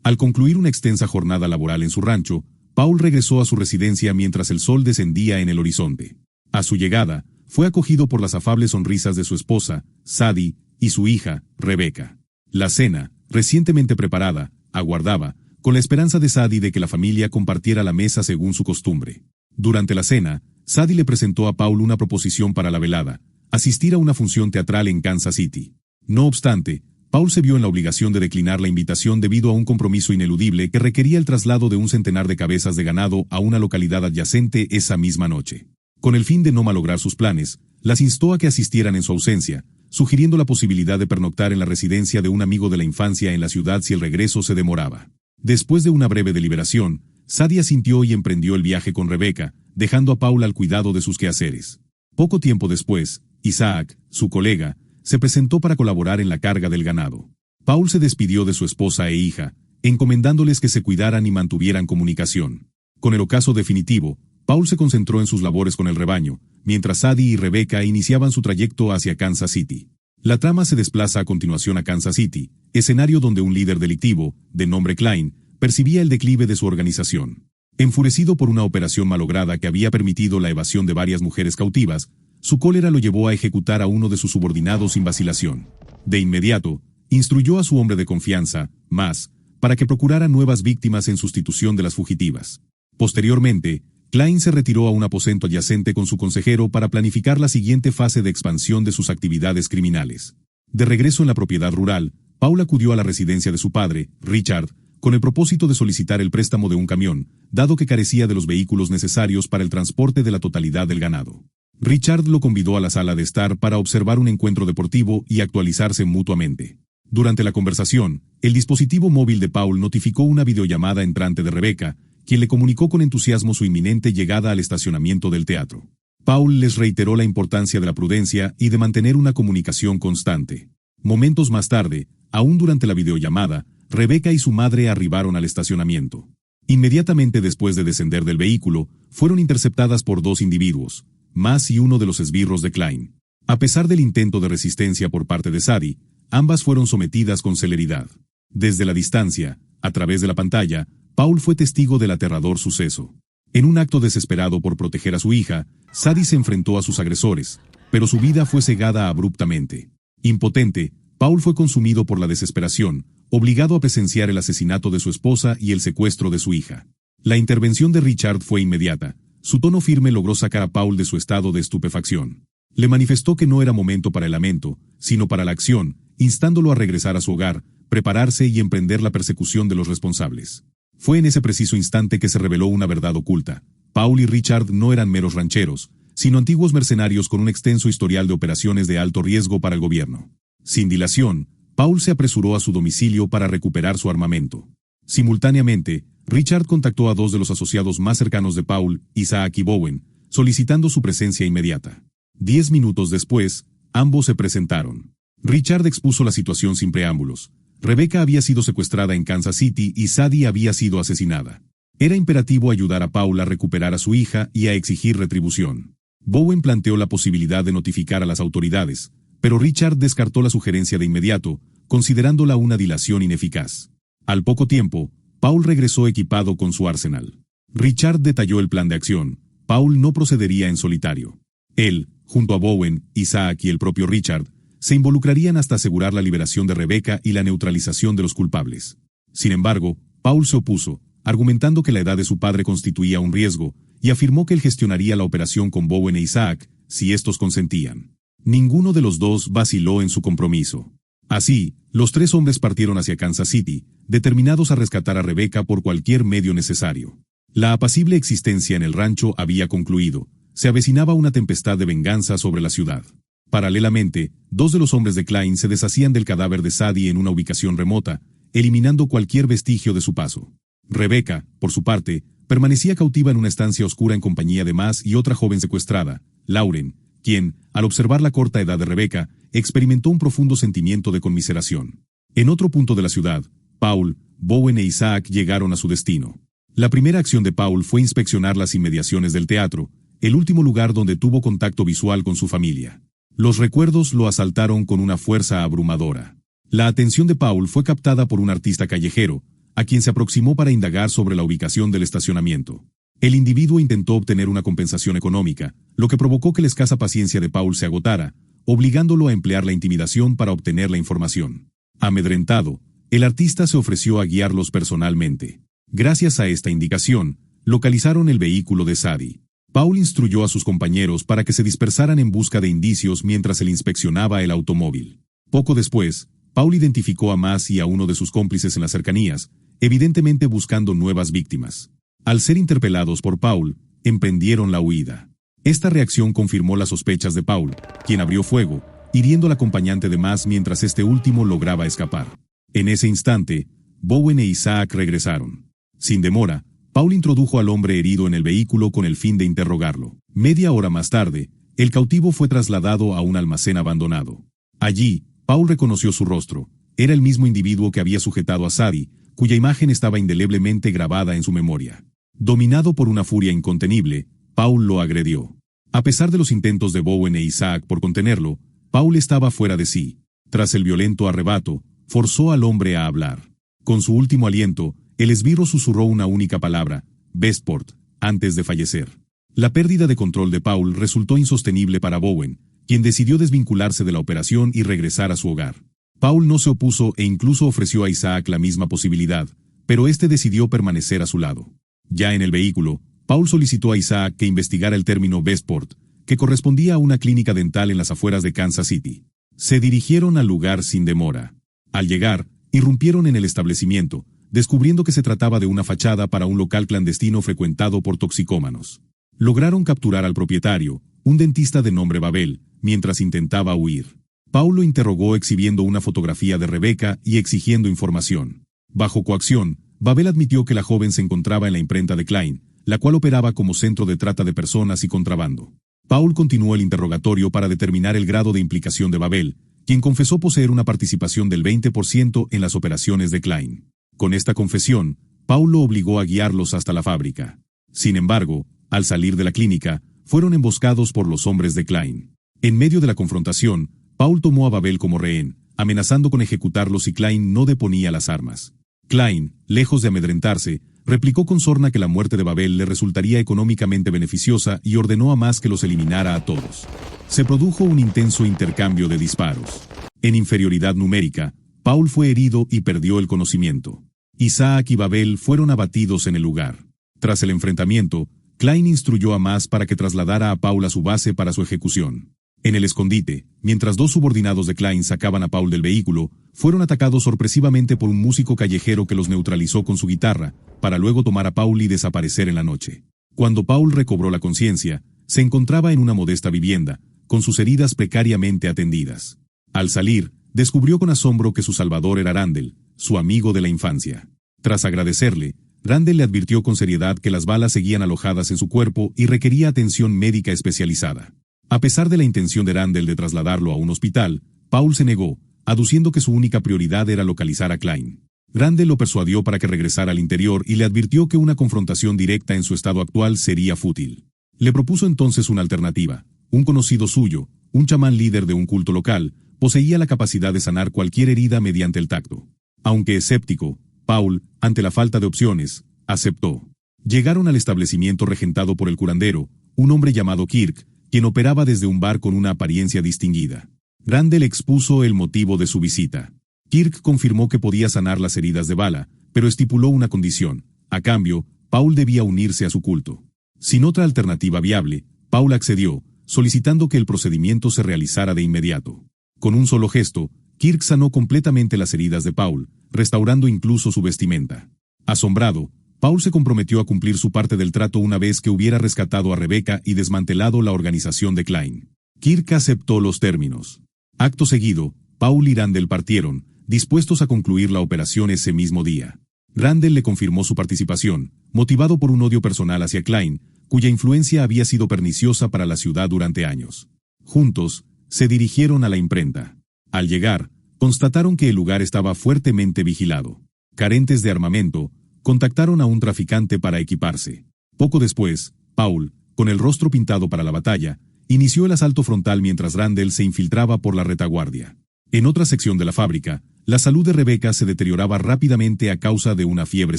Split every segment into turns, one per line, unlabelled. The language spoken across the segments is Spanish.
Al concluir una extensa jornada laboral en su rancho, Paul regresó a su residencia mientras el sol descendía en el horizonte. A su llegada, fue acogido por las afables sonrisas de su esposa, Sadie, y su hija, Rebecca. La cena, recientemente preparada, aguardaba, con la esperanza de Sadie de que la familia compartiera la mesa según su costumbre. Durante la cena, Sadie le presentó a Paul una proposición para la velada: asistir a una función teatral en Kansas City. No obstante, Paul se vio en la obligación de declinar la invitación debido a un compromiso ineludible que requería el traslado de un centenar de cabezas de ganado a una localidad adyacente esa misma noche. Con el fin de no malograr sus planes, las instó a que asistieran en su ausencia, sugiriendo la posibilidad de pernoctar en la residencia de un amigo de la infancia en la ciudad si el regreso se demoraba. Después de una breve deliberación, Sadie asintió y emprendió el viaje con Rebecca, dejando a Paul al cuidado de sus quehaceres. Poco tiempo después, Isaac, su colega, se presentó para colaborar en la carga del ganado. Paul se despidió de su esposa e hija, encomendándoles que se cuidaran y mantuvieran comunicación. Con el ocaso definitivo, Paul se concentró en sus labores con el rebaño, mientras Sadie y Rebecca iniciaban su trayecto hacia Kansas City. La trama se desplaza a continuación a Kansas City, escenario donde un líder delictivo, de nombre Klein, percibía el declive de su organización. Enfurecido por una operación malograda que había permitido la evasión de varias mujeres cautivas, su cólera lo llevó a ejecutar a uno de sus subordinados sin vacilación. De inmediato, instruyó a su hombre de confianza, Mas, para que procurara nuevas víctimas en sustitución de las fugitivas. Posteriormente, Klein se retiró a un aposento adyacente con su consejero para planificar la siguiente fase de expansión de sus actividades criminales. De regreso en la propiedad rural, Paul acudió a la residencia de su padre, Richard, con el propósito de solicitar el préstamo de un camión, dado que carecía de los vehículos necesarios para el transporte de la totalidad del ganado. Richard lo convidó a la sala de estar para observar un encuentro deportivo y actualizarse mutuamente. Durante la conversación, el dispositivo móvil de Paul notificó una videollamada entrante de Rebecca, quien le comunicó con entusiasmo su inminente llegada al estacionamiento del teatro. Paul les reiteró la importancia de la prudencia y de mantener una comunicación constante. Momentos más tarde, aún durante la videollamada, Rebecca y su madre arribaron al estacionamiento. Inmediatamente después de descender del vehículo, fueron interceptadas por dos individuos, Mas y uno de los esbirros de Klein. A pesar del intento de resistencia por parte de Sadie, ambas fueron sometidas con celeridad. Desde la distancia, a través de la pantalla, Paul fue testigo del aterrador suceso. En un acto desesperado por proteger a su hija, Sadie se enfrentó a sus agresores, pero su vida fue cegada abruptamente. Impotente, Paul fue consumido por la desesperación, obligado a presenciar el asesinato de su esposa y el secuestro de su hija. La intervención de Richard fue inmediata. Su tono firme logró sacar a Paul de su estado de estupefacción. Le manifestó que no era momento para el lamento, sino para la acción, instándolo a regresar a su hogar, prepararse y emprender la persecución de los responsables. Fue en ese preciso instante que se reveló una verdad oculta. Paul y Richard no eran meros rancheros, sino antiguos mercenarios con un extenso historial de operaciones de alto riesgo para el gobierno. Sin dilación, Paul se apresuró a su domicilio para recuperar su armamento. Simultáneamente, Richard contactó a dos de los asociados más cercanos de Paul, Isaac y Bowen, solicitando su presencia inmediata. 10 minutos después, ambos se presentaron. Richard expuso la situación sin preámbulos. Rebecca había sido secuestrada en Kansas City y Sadie había sido asesinada. Era imperativo ayudar a Paul a recuperar a su hija y a exigir retribución. Bowen planteó la posibilidad de notificar a las autoridades, pero Richard descartó la sugerencia de inmediato, considerándola una dilación ineficaz. Al poco tiempo, Paul regresó equipado con su arsenal. Richard detalló el plan de acción. Paul no procedería en solitario. Él, junto a Bowen, Isaac y el propio Richard, se involucrarían hasta asegurar la liberación de Rebecca y la neutralización de los culpables. Sin embargo, Paul se opuso, argumentando que la edad de su padre constituía un riesgo, y afirmó que él gestionaría la operación con Bowen e Isaac, si estos consentían. Ninguno de los dos vaciló en su compromiso. Así, los tres hombres partieron hacia Kansas City, determinados a rescatar a Rebecca por cualquier medio necesario. La apacible existencia en el rancho había concluido. Se avecinaba una tempestad de venganza sobre la ciudad. Paralelamente, dos de los hombres de Klein se deshacían del cadáver de Sadie en una ubicación remota, eliminando cualquier vestigio de su paso. Rebecca, por su parte, permanecía cautiva en una estancia oscura en compañía de Mas y otra joven secuestrada, Lauren, quien, al observar la corta edad de Rebecca, experimentó un profundo sentimiento de conmiseración. En otro punto de la ciudad, Paul, Bowen e Isaac llegaron a su destino. La primera acción de Paul fue inspeccionar las inmediaciones del teatro, el último lugar donde tuvo contacto visual con su familia. Los recuerdos lo asaltaron con una fuerza abrumadora. La atención de Paul fue captada por un artista callejero, a quien se aproximó para indagar sobre la ubicación del estacionamiento. El individuo intentó obtener una compensación económica, lo que provocó que la escasa paciencia de Paul se agotara, obligándolo a emplear la intimidación para obtener la información. Amedrentado, el artista se ofreció a guiarlos personalmente. Gracias a esta indicación, localizaron el vehículo de Sadie. Paul instruyó a sus compañeros para que se dispersaran en busca de indicios mientras él inspeccionaba el automóvil. Poco después, Paul identificó a Mass y a uno de sus cómplices en las cercanías, evidentemente buscando nuevas víctimas. Al ser interpelados por Paul, emprendieron la huida. Esta reacción confirmó las sospechas de Paul, quien abrió fuego, hiriendo al acompañante de Mass mientras este último lograba escapar. En ese instante, Bowen e Isaac regresaron. Sin demora, Paul introdujo al hombre herido en el vehículo con el fin de interrogarlo. Media hora más tarde, el cautivo fue trasladado a un almacén abandonado. Allí, Paul reconoció su rostro. Era el mismo individuo que había sujetado a Sadie, cuya imagen estaba indeleblemente grabada en su memoria. Dominado por una furia incontenible, Paul lo agredió. A pesar de los intentos de Bowen e Isaac por contenerlo, Paul estaba fuera de sí. Tras el violento arrebato, forzó al hombre a hablar. Con su último aliento, el esbirro susurró una única palabra, Westport, antes de fallecer. La pérdida de control de Paul resultó insostenible para Bowen, quien decidió desvincularse de la operación y regresar a su hogar. Paul no se opuso e incluso ofreció a Isaac la misma posibilidad, pero este decidió permanecer a su lado. Ya en el vehículo, Paul solicitó a Isaac que investigara el término Westport, que correspondía a una clínica dental en las afueras de Kansas City. Se dirigieron al lugar sin demora. Al llegar, irrumpieron en el establecimiento, descubriendo que se trataba de una fachada para un local clandestino frecuentado por toxicómanos. Lograron capturar al propietario, un dentista de nombre Babel, mientras intentaba huir. Paul lo interrogó exhibiendo una fotografía de Rebecca y exigiendo información. Bajo coacción, Babel admitió que la joven se encontraba en la imprenta de Klein, la cual operaba como centro de trata de personas y contrabando. Paul continuó el interrogatorio para determinar el grado de implicación de Babel, quien confesó poseer una participación del 20% en las operaciones de Klein. Con esta confesión, Paul lo obligó a guiarlos hasta la fábrica. Sin embargo, al salir de la clínica, fueron emboscados por los hombres de Klein. En medio de la confrontación, Paul tomó a Babel como rehén, amenazando con ejecutarlo si Klein no deponía las armas. Klein, lejos de amedrentarse, replicó con sorna que la muerte de Babel le resultaría económicamente beneficiosa y ordenó a Mass que los eliminara a todos. Se produjo un intenso intercambio de disparos. En inferioridad numérica, Paul fue herido y perdió el conocimiento. Isaac y Babel fueron abatidos en el lugar. Tras el enfrentamiento, Klein instruyó a Mass para que trasladara a Paul a su base para su ejecución. En el escondite, mientras dos subordinados de Klein sacaban a Paul del vehículo, fueron atacados sorpresivamente por un músico callejero que los neutralizó con su guitarra, para luego tomar a Paul y desaparecer en la noche. Cuando Paul recobró la conciencia, se encontraba en una modesta vivienda, con sus heridas precariamente atendidas. Al salir, descubrió con asombro que su salvador era Randall, su amigo de la infancia. Tras agradecerle, Randall le advirtió con seriedad que las balas seguían alojadas en su cuerpo y requería atención médica especializada. A pesar de la intención de Randall de trasladarlo a un hospital, Paul se negó, aduciendo que su única prioridad era localizar a Klein. Randall lo persuadió para que regresara al interior y le advirtió que una confrontación directa en su estado actual sería fútil. Le propuso entonces una alternativa. Un conocido suyo, un chamán líder de un culto local, poseía la capacidad de sanar cualquier herida mediante el tacto. Aunque escéptico, Paul, ante la falta de opciones, aceptó. Llegaron al establecimiento regentado por el curandero, un hombre llamado Kirk, quien operaba desde un bar con una apariencia distinguida. Randall expuso el motivo de su visita. Kirk confirmó que podía sanar las heridas de bala, pero estipuló una condición. A cambio, Paul debía unirse a su culto. Sin otra alternativa viable, Paul accedió, solicitando que el procedimiento se realizara de inmediato. Con un solo gesto, Kirk sanó completamente las heridas de Paul, restaurando incluso su vestimenta. Asombrado, Paul se comprometió a cumplir su parte del trato una vez que hubiera rescatado a Rebecca y desmantelado la organización de Klein. Kirk aceptó los términos. Acto seguido, Paul y Randall partieron, dispuestos a concluir la operación ese mismo día. Randall le confirmó su participación, motivado por un odio personal hacia Klein, cuya influencia había sido perniciosa para la ciudad durante años. Juntos, se dirigieron a la imprenta. Al llegar, constataron que el lugar estaba fuertemente vigilado. Carentes de armamento, contactaron a un traficante para equiparse. Poco después, Paul, con el rostro pintado para la batalla, inició el asalto frontal mientras Randall se infiltraba por la retaguardia. En otra sección de la fábrica, la salud de Rebecca se deterioraba rápidamente a causa de una fiebre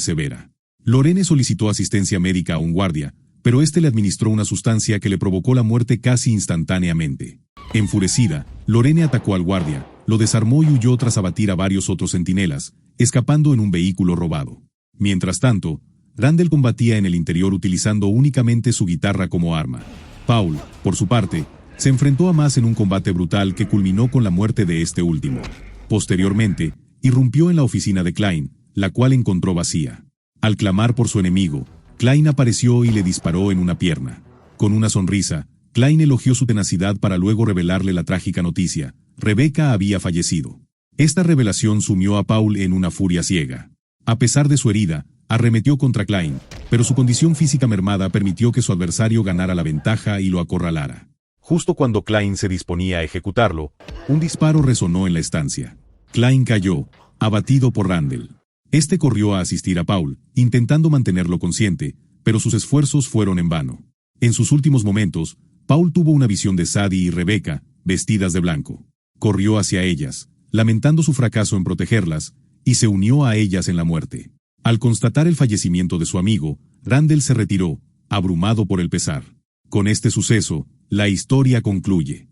severa. Lorene solicitó asistencia médica a un guardia, pero este le administró una sustancia que le provocó la muerte casi instantáneamente. Enfurecida, Lorene atacó al guardia, lo desarmó y huyó tras abatir a varios otros centinelas, escapando en un vehículo robado. Mientras tanto, Randall combatía en el interior utilizando únicamente su guitarra como arma. Paul, por su parte, se enfrentó a Mass en un combate brutal que culminó con la muerte de este último. Posteriormente, irrumpió en la oficina de Klein, la cual encontró vacía. Al clamar por su enemigo, Klein apareció y le disparó en una pierna. Con una sonrisa, Klein elogió su tenacidad para luego revelarle la trágica noticia: Rebecca había fallecido. Esta revelación sumió a Paul en una furia ciega. A pesar de su herida, arremetió contra Klein, pero su condición física mermada permitió que su adversario ganara la ventaja y lo acorralara. Justo cuando Klein se disponía a ejecutarlo, un disparo resonó en la estancia. Klein cayó, abatido por Randall. Este corrió a asistir a Paul, intentando mantenerlo consciente, pero sus esfuerzos fueron en vano. En sus últimos momentos, Paul tuvo una visión de Sadie y Rebecca, vestidas de blanco. Corrió hacia ellas, lamentando su fracaso en protegerlas, y se unió a ellas en la muerte. Al constatar el fallecimiento de su amigo, Randall se retiró, abrumado por el pesar. Con este suceso, la historia concluye.